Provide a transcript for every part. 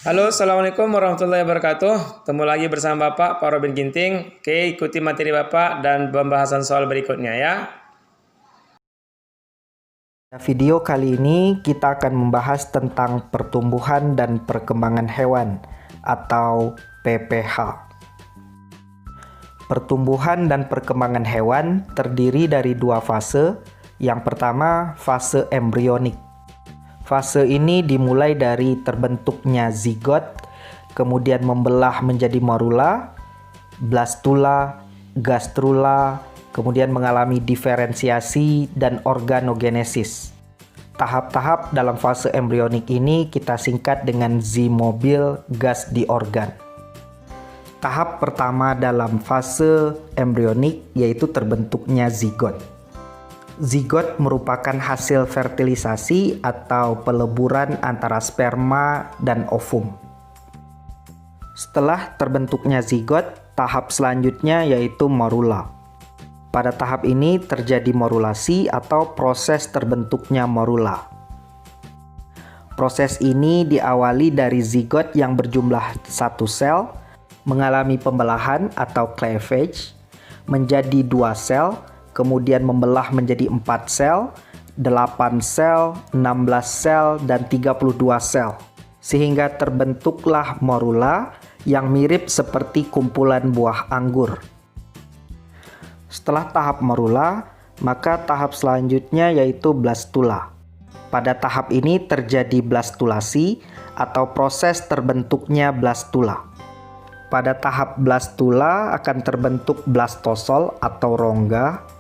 Halo, Assalamualaikum warahmatullahi wabarakatuh. Ketemu lagi bersama Pak Robin Ginting. Oke, ikuti materi Bapak dan pembahasan soal berikutnya ya. Video kali ini kita akan membahas tentang pertumbuhan dan perkembangan hewan atau PPH. Pertumbuhan dan perkembangan hewan terdiri dari dua fase. Yang pertama, fase embrionik. Fase ini dimulai dari terbentuknya zigot, kemudian membelah menjadi morula, blastula, gastrula, kemudian mengalami diferensiasi dan organogenesis. Tahap-tahap dalam fase embrionik ini kita singkat dengan zimobil gas di organ. Tahap pertama dalam fase embrionik yaitu terbentuknya zigot. Zigot merupakan hasil fertilisasi atau peleburan antara sperma dan ovum. Setelah terbentuknya zigot, tahap selanjutnya yaitu morula. Pada tahap ini terjadi morulasi atau proses terbentuknya morula. Proses ini diawali dari zigot yang berjumlah satu sel, mengalami pembelahan atau cleavage, menjadi 2 sel, kemudian membelah menjadi 4 sel, 8 sel, 16 sel, dan 32 sel. Sehingga terbentuklah morula yang mirip seperti kumpulan buah anggur. Setelah tahap morula, maka tahap selanjutnya yaitu blastula. Pada tahap ini terjadi blastulasi atau proses terbentuknya blastula. Pada tahap blastula akan terbentuk blastosol atau rongga.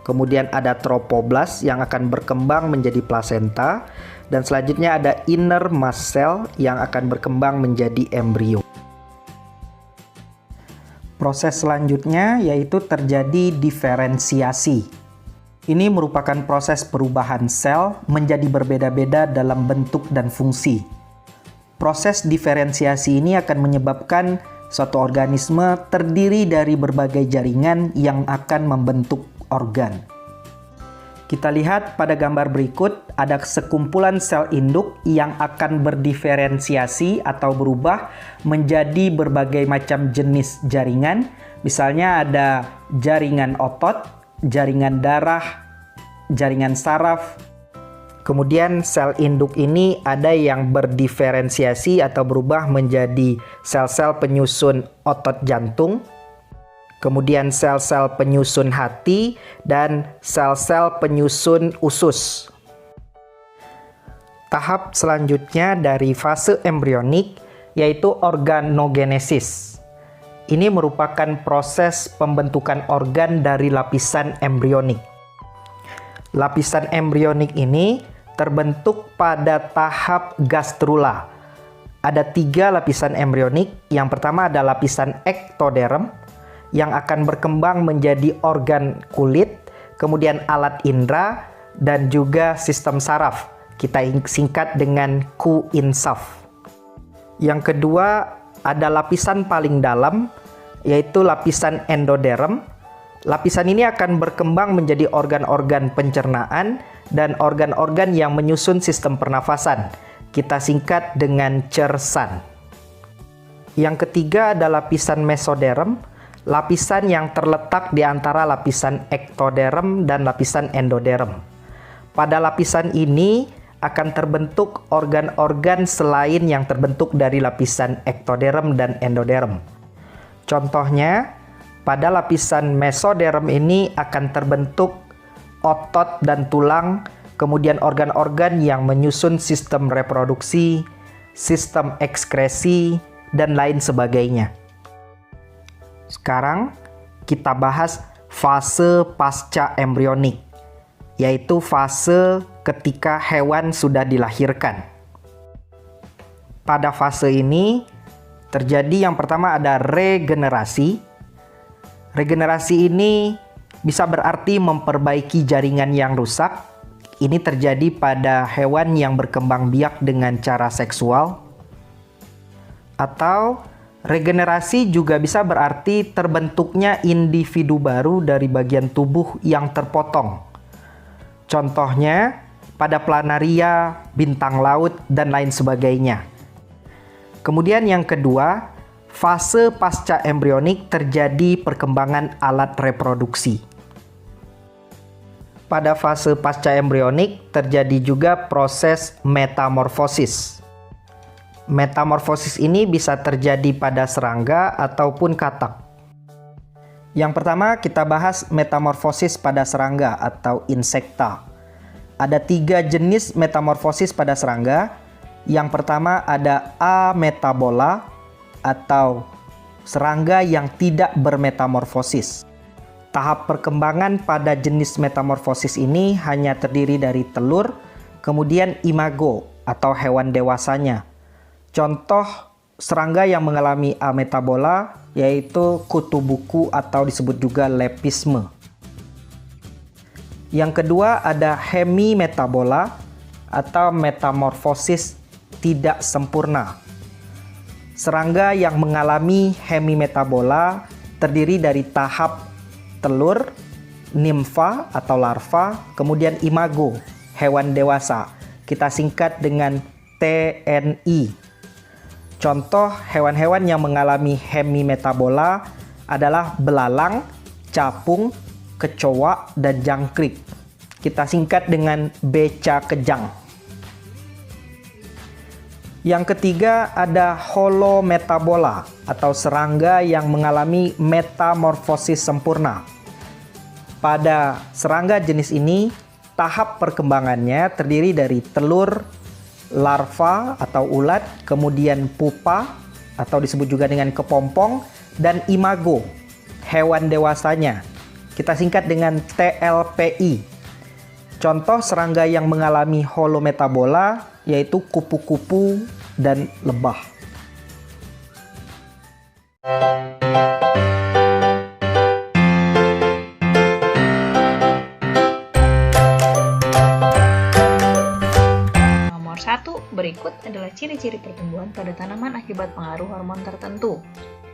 Kemudian ada tropoblas yang akan berkembang menjadi plasenta, dan selanjutnya ada inner mast cell yang akan berkembang menjadi embrio. Proses selanjutnya yaitu terjadi diferensiasi. Ini merupakan proses perubahan sel menjadi berbeda-beda dalam bentuk dan fungsi. Proses diferensiasi ini akan menyebabkan suatu organisme terdiri dari berbagai jaringan yang akan membentuk organ. Kita lihat pada gambar berikut ada sekumpulan sel induk yang akan berdiferensiasi atau berubah menjadi berbagai macam jenis jaringan. Misalnya ada jaringan otot, jaringan darah, jaringan saraf. Kemudian sel induk ini ada yang berdiferensiasi atau berubah menjadi sel-sel penyusun otot jantung, kemudian sel-sel penyusun hati, dan sel-sel penyusun usus. Tahap selanjutnya dari fase embrionik yaitu organogenesis. Ini merupakan proses pembentukan organ dari lapisan embrionik. Lapisan embrionik ini terbentuk pada tahap gastrula. Ada 3 lapisan embrionik. Yang pertama ada lapisan ektoderm, yang akan berkembang menjadi organ kulit, kemudian alat indera, dan juga sistem saraf. Kita singkat dengan Q-insaf. Yang kedua, ada lapisan paling dalam, yaitu lapisan endoderm. Lapisan ini akan berkembang menjadi organ-organ pencernaan dan organ-organ yang menyusun sistem pernafasan. Kita singkat dengan cersan. Yang ketiga ada lapisan mesoderm, lapisan yang terletak di antara lapisan ektoderm dan lapisan endoderm. Pada lapisan ini akan terbentuk organ-organ selain yang terbentuk dari lapisan ektoderm dan endoderm. Contohnya, pada lapisan mesoderm ini akan terbentuk otot dan tulang, kemudian organ-organ yang menyusun sistem reproduksi, sistem ekskresi, dan lain sebagainya. Sekarang kita bahas fase pasca embrionik, yaitu fase ketika hewan sudah dilahirkan. Pada fase ini terjadi yang pertama ada regenerasi. Regenerasi ini bisa berarti memperbaiki jaringan yang rusak. Ini terjadi pada hewan yang berkembang biak dengan cara seksual. Atau regenerasi juga bisa berarti terbentuknya individu baru dari bagian tubuh yang terpotong. Contohnya pada planaria, bintang laut, dan lain sebagainya. Kemudian yang kedua, fase pasca embrionik terjadi perkembangan alat reproduksi. Pada fase pasca embrionik terjadi juga proses metamorfosis. Metamorfosis ini bisa terjadi pada serangga ataupun katak. Yang pertama kita bahas metamorfosis pada serangga atau insekta. Ada 3 jenis metamorfosis pada serangga. Yang pertama ada ametabola atau serangga yang tidak bermetamorfosis. Tahap perkembangan pada jenis metamorfosis ini hanya terdiri dari telur, kemudian imago atau hewan dewasanya. Contoh serangga yang mengalami ametabola yaitu kutu buku atau disebut juga lepisme. Yang kedua ada hemimetabola atau metamorfosis tidak sempurna. Serangga yang mengalami hemimetabola terdiri dari tahap telur, nimfa atau larva, kemudian imago, hewan dewasa. Kita singkat dengan TNI. Contoh hewan-hewan yang mengalami hemimetabola adalah belalang, capung, kecoa, dan jangkrik. Kita singkat dengan beca kejang. Yang ketiga ada holometabola atau serangga yang mengalami metamorfosis sempurna. Pada serangga jenis ini, tahap perkembangannya terdiri dari telur, larva atau ulat, kemudian pupa atau disebut juga dengan kepompong, dan imago, hewan dewasanya. Kita singkat dengan TLPI. Contoh serangga yang mengalami holometabola yaitu kupu-kupu dan lebah. Nomor 1, berikut adalah ciri-ciri pertumbuhan pada tanaman akibat pengaruh hormon tertentu.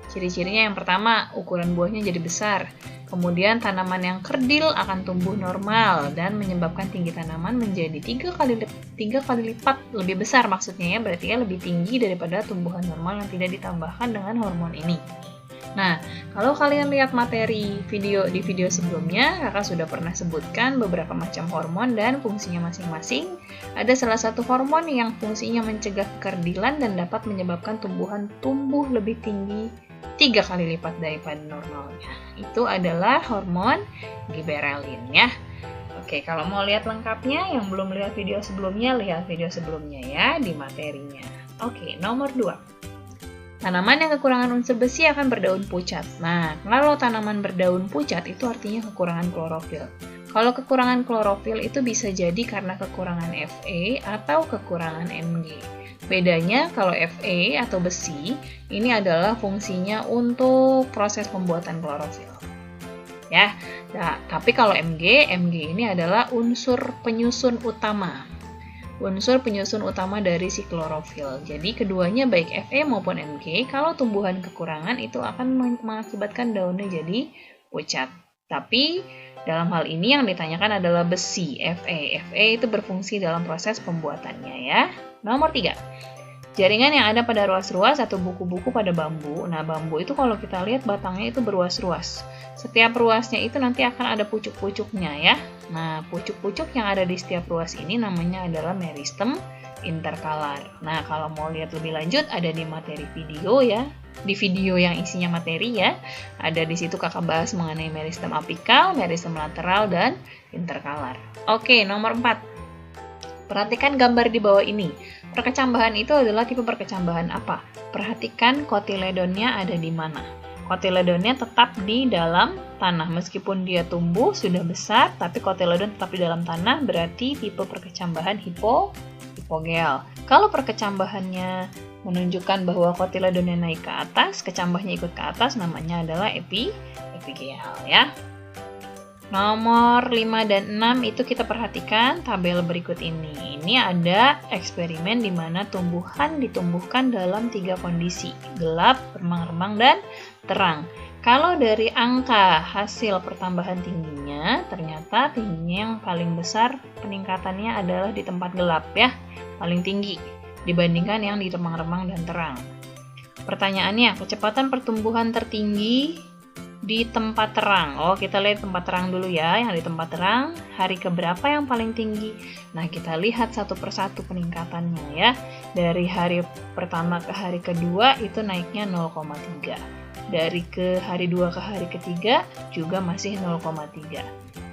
Ciri-cirinya yang pertama, ukuran buahnya jadi besar. Kemudian tanaman yang kerdil akan tumbuh normal dan menyebabkan tinggi tanaman menjadi 3 kali lipat lebih besar, maksudnya ya, berarti ya lebih tinggi daripada tumbuhan normal yang tidak ditambahkan dengan hormon ini. Nah, kalau kalian lihat materi di video sebelumnya, kakak sudah pernah sebutkan beberapa macam hormon dan fungsinya masing-masing. Ada salah satu hormon yang fungsinya mencegah kekerdilan dan dapat menyebabkan tumbuhan tumbuh lebih tinggi 3 kali lipat daripada normalnya. Itu adalah hormon giberellin ya. Oke, kalau mau lihat lengkapnya, yang belum lihat video sebelumnya, lihat video sebelumnya ya di materinya. Oke, nomor 2. Tanaman yang kekurangan unsur besi akan berdaun pucat. Nah, kalau tanaman berdaun pucat itu artinya kekurangan klorofil. Kalau kekurangan klorofil itu bisa jadi karena kekurangan Fe atau kekurangan Mg. Bedanya kalau Fe atau besi ini adalah fungsinya untuk proses pembuatan klorofil. Ya. Nah, tapi kalau Mg ini adalah unsur penyusun utama. Unsur penyusun utama dari si klorofil. Jadi keduanya baik Fe maupun Mg kalau tumbuhan kekurangan itu akan mengakibatkan daunnya jadi pucat. Tapi dalam hal ini yang ditanyakan adalah besi, Fe. Fe itu berfungsi dalam proses pembuatannya ya. Nomor 3. Jaringan yang ada pada ruas-ruas atau buku-buku pada bambu. Nah, bambu itu kalau kita lihat batangnya itu beruas-ruas. Setiap ruasnya itu nanti akan ada pucuk-pucuknya ya. Nah, pucuk-pucuk yang ada di setiap ruas ini namanya adalah meristem interkalar. Nah, kalau mau lihat lebih lanjut ada di materi video ya. Di video yang isinya materi ya. Ada di situ kakak bahas mengenai meristem apikal, meristem lateral, dan interkalar. Oke, nomor 4. Perhatikan gambar di bawah ini. Perkecambahan itu adalah tipe perkecambahan apa? Perhatikan kotiledonnya ada di mana. Kotiledonnya tetap di dalam tanah. Meskipun dia tumbuh sudah besar, tapi kotiledon tetap di dalam tanah, berarti tipe perkecambahan hipogel. Kalau perkecambahannya menunjukkan bahwa kotiledonnya naik ke atas, kecambahnya ikut ke atas, namanya adalah epigel ya. Nomor 5 dan 6 itu kita perhatikan tabel berikut ini. Ini ada eksperimen di mana tumbuhan ditumbuhkan dalam 3 kondisi, gelap, remang-remang, dan terang. Kalau dari angka hasil pertambahan tingginya, ternyata tingginya yang paling besar peningkatannya adalah di tempat gelap ya, paling tinggi dibandingkan yang di remang-remang dan terang. Pertanyaannya, kecepatan pertumbuhan tertinggi di tempat terang. Oh, kita lihat tempat terang dulu ya. Yang di tempat terang, hari keberapa yang paling tinggi? Nah, kita lihat satu persatu peningkatannya ya. Dari hari pertama ke hari kedua itu naiknya 0,3. Dari ke hari 2 ke hari ketiga juga masih 0,3.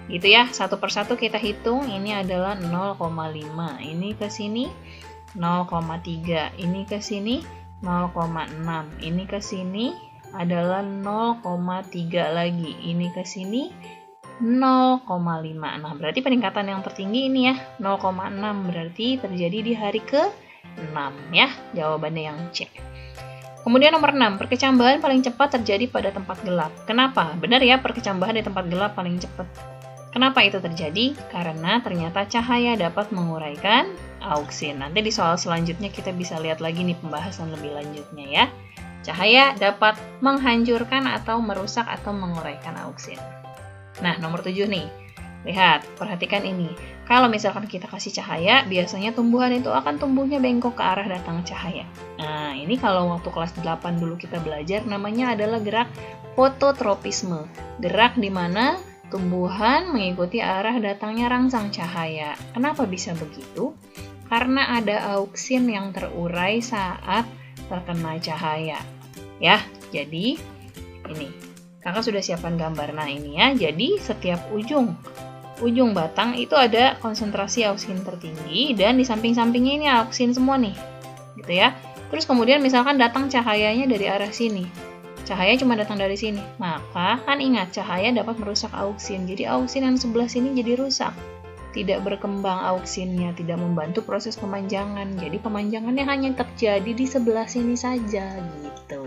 Gitu ya, satu persatu kita hitung. Ini adalah 0,5. Ini ke sini 0,3. Ini ke sini 0,6. Ini ke sini adalah 0,3 lagi. Ini ke sini 0,5. Nah, berarti peningkatan yang tertinggi ini ya, 0,6 berarti terjadi di hari ke-6 ya. Jawabannya yang C. Kemudian nomor 6, perkecambahan paling cepat terjadi pada tempat gelap. Kenapa? Benar ya, perkecambahan di tempat gelap paling cepat. Kenapa itu terjadi? Karena ternyata cahaya dapat menguraikan auksin. Nanti di soal selanjutnya kita bisa lihat lagi nih pembahasan lebih lanjutnya ya. Cahaya dapat menghancurkan atau merusak atau menguraikan auksin. Nah, nomor 7 nih. Lihat, perhatikan ini. Kalau misalkan kita kasih cahaya, biasanya tumbuhan itu akan tumbuhnya bengkok ke arah datang cahaya. Nah, ini kalau waktu kelas 8 dulu kita belajar, namanya adalah gerak fototropisme. Gerak di mana tumbuhan mengikuti arah datangnya rangsang cahaya. Kenapa bisa begitu? Karena ada auksin yang terurai saat terkena cahaya. Ya, jadi ini. Kakak sudah siapkan gambar. Nah, ini ya. Jadi setiap ujung batang itu ada konsentrasi auksin tertinggi dan di samping-sampingnya ini auksin semua nih. Gitu ya. Terus kemudian misalkan datang cahayanya dari arah sini. Cahaya cuma datang dari sini. Maka kan ingat, cahaya dapat merusak auksin. Jadi auksin yang sebelah sini jadi rusak. Tidak berkembang auksinnya, tidak membantu proses pemanjangan. Jadi pemanjangannya hanya terjadi di sebelah sini saja gitu.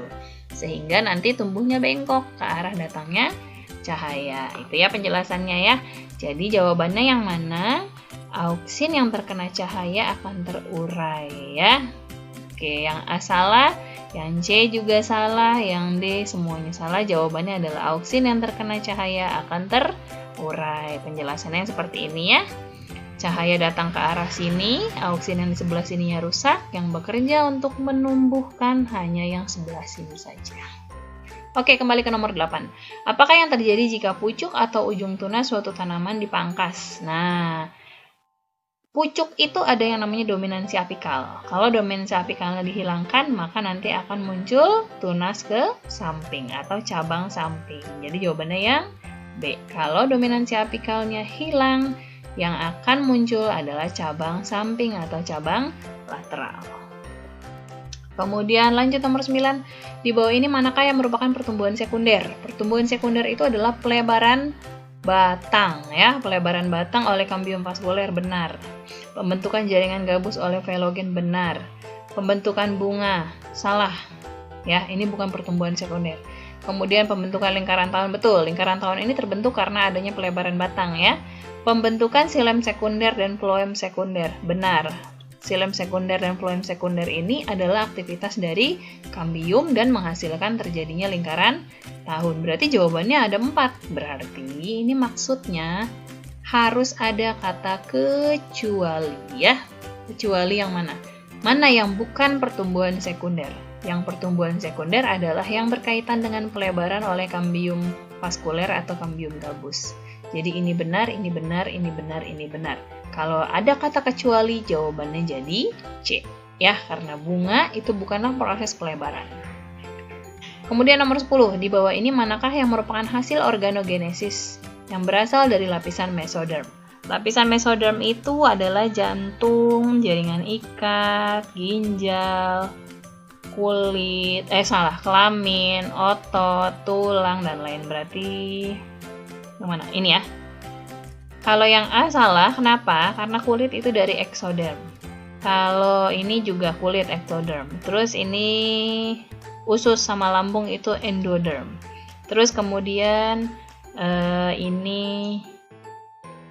Sehingga nanti tumbuhnya bengkok ke arah datangnya cahaya. Itu ya penjelasannya ya. Jadi jawabannya yang mana? Auksin yang terkena cahaya akan terurai ya. Oke, yang A salah, yang C juga salah, yang D semuanya salah. Jawabannya adalah auksin yang terkena cahaya akan terurai. Penjelasannya seperti ini ya. Cahaya datang ke arah sini, auksin yang di sebelah sininya rusak, yang bekerja untuk menumbuhkan hanya yang sebelah sini saja. Oke, kembali ke nomor 8. Apakah yang terjadi jika pucuk atau ujung tunas suatu tanaman dipangkas? Nah, pucuk itu ada yang namanya dominansi apikal. Kalau dominansi apikalnya dihilangkan, maka nanti akan muncul tunas ke samping atau cabang samping. Jadi jawabannya yang B. Kalau dominansi apikalnya hilang, yang akan muncul adalah cabang samping atau cabang lateral. Kemudian lanjut nomor 9. Di bawah ini manakah yang merupakan pertumbuhan sekunder? Pertumbuhan sekunder itu adalah pelebaran batang ya, pelebaran batang oleh kambium vaskuler benar. Pembentukan jaringan gabus oleh velogen benar. Pembentukan bunga salah. Ya, ini bukan pertumbuhan sekunder. Kemudian pembentukan lingkaran tahun betul. Lingkaran tahun ini terbentuk karena adanya pelebaran batang ya. Pembentukan xilem sekunder dan floem sekunder benar. Xilem sekunder dan floem sekunder ini adalah aktivitas dari kambium dan menghasilkan terjadinya lingkaran tahun. Berarti jawabannya ada 4. Berarti ini maksudnya harus ada kata kecuali ya. Kecuali yang mana? Mana yang bukan pertumbuhan sekunder? Yang pertumbuhan sekunder adalah yang berkaitan dengan pelebaran oleh kambium vaskuler atau kambium gabus. Jadi ini benar, ini benar, ini benar, ini benar. Kalau ada kata kecuali, jawabannya jadi C. Ya, karena bunga itu bukanlah proses pelebaran. Kemudian nomor 10. Di bawah ini manakah yang merupakan hasil organogenesis yang berasal dari lapisan mesoderm? Lapisan mesoderm itu adalah jantung, jaringan ikat, ginjal, kulit, kelamin, otot, tulang, dan lain. Berarti yang mana? Ini ya. Kalau yang A salah, kenapa? Karena kulit itu dari eksoderm. Kalau ini juga kulit ektoderm. Terus ini usus sama lambung itu endoderm. Terus kemudian ini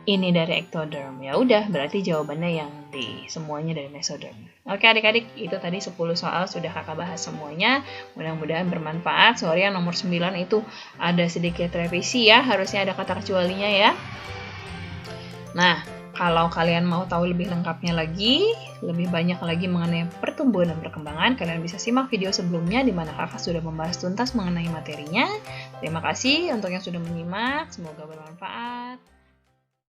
dari ektoderm. Ya udah, berarti jawabannya yang D. Semuanya dari mesoderm. Oke adik-adik, itu tadi 10 soal sudah kakak bahas semuanya. Mudah-mudahan bermanfaat. Sorry yang nomor 9 itu ada sedikit revisi ya. Harusnya ada kata kecualinya ya. Nah, Kalau kalian mau tahu lebih lengkapnya lagi, lebih banyak lagi mengenai pertumbuhan dan perkembangan, kalian bisa simak video sebelumnya di mana kakak sudah membahas tuntas mengenai materinya. Terima kasih untuk yang sudah menyimak, semoga bermanfaat.